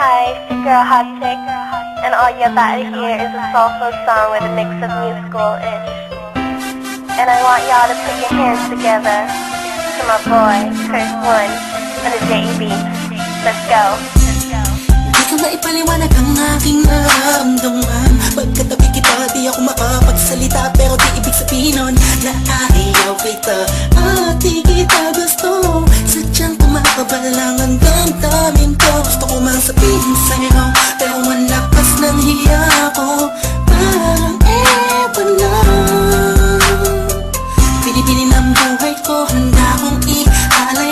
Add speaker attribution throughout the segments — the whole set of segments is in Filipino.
Speaker 1: Hi, it's your girl Hot Chick, and all you're about to hear is a soulful song with a mix of musical-ish. And I want y'all to put your hands together to my boy, Curse One, and the J.E.B. Let's go.
Speaker 2: Di ko maipaliwanag ang aking nararamdaman. Pagkatabi kita, di ako makapagsalita, pero di ibig sabihin nun na ayaw kita at di kita gusto. Sadyang kumakabalang ang damdamin ko. Gusto ko mang sabihin sa'yo, pero malakas ng hiya ko. Parang ewan lang. Pinipili ng buhay ko, handa kong ialay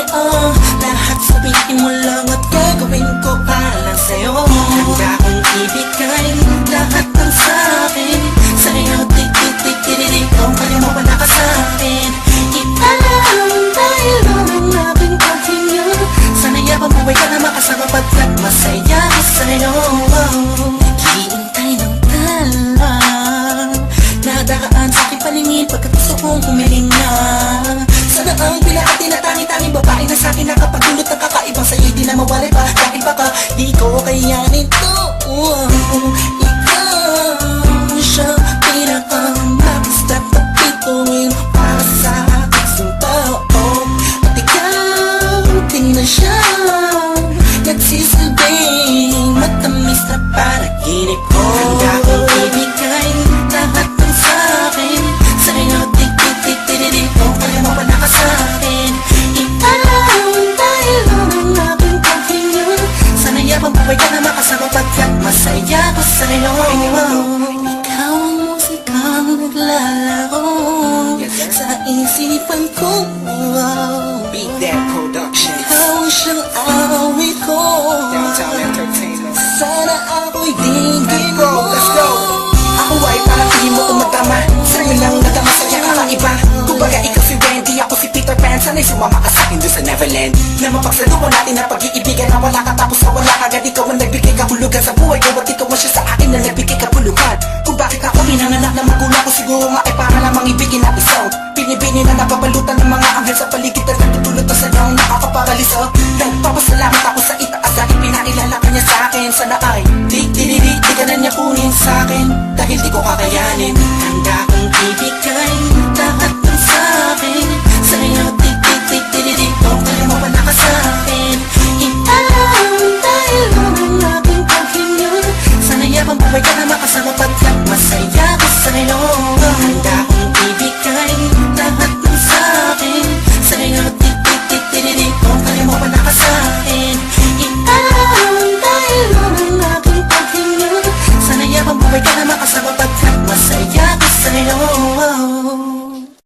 Speaker 2: lahat sabihin mo lang at gagawin ko para lang sa'yo. Handa kong ibigay lahat ng sa'kin sa'yo, tik-tik-tik-tik-tik. Kung kaya mo wala ka sa'kin, italang dahil ang aking paghinga. Sana yabang buhay ka na makasama pagkat masaya ko sa'yo. Naghihintay ng talang nadaraan sa aking paningin pagkat gusto kong humiling na. Sana ang pinaka tinatangi-tanging babae na sa'kin nakapagdulot ng kakaibang sa'yo'y di na mawalay pa. Dahil baka di ko kayanin to. Ikaw siya pinaka-mapstep na pituin para sa aking sumpao. At ikaw din na siya nagsisilbing matamis na panaginip ko. Handa kong ibigay lahat ng sa'kin sa'yo, tik-tik-tik-tik-tik. Kung kaya mo wala ka sa'kin, italang dahil ang aking paghinga. Sana yabang buhay ka na makasama pagkat masaya ko sa'yo. Ikaw ang musikang naglalaro sa isipan ko.
Speaker 3: Beat That Productions,
Speaker 2: Ikaw siyang awit ko.
Speaker 3: Downtown Entertainment.
Speaker 2: Sana ako'y dinggin
Speaker 3: Let's go,
Speaker 2: mo.
Speaker 3: let's go. Ako ay parang tingin mo tumatama. Sa'yo lang nadama sa'yo kakaiba. Kumbaga ikaw si Wendy, ako si Peter Pan. Sana'y sumama ka sa'kin doon sa Neverland. Na mapagsaluhan natin na pag-iibigan na wala ka tapos na wala kagad. Ikaw ang nagbigay kahulugan sa buhay ko at ikaw ang siya sa akin na nagbigay kapuluhan. Kung bakit ako pinanganak na magulang ko, siguro nga ay para lamang ibigin na isaw. Binibini na napapalutan ng mga anghel sa paligid at natutulot na sadyang nakakaparaliso. Nagpapasalamat ako sa itaas dahil pinailala ka niya sa'kin. Sana ay di ka na niya kunin sa'kin dahil di ko kakayanin.
Speaker 2: Handa kong ibigay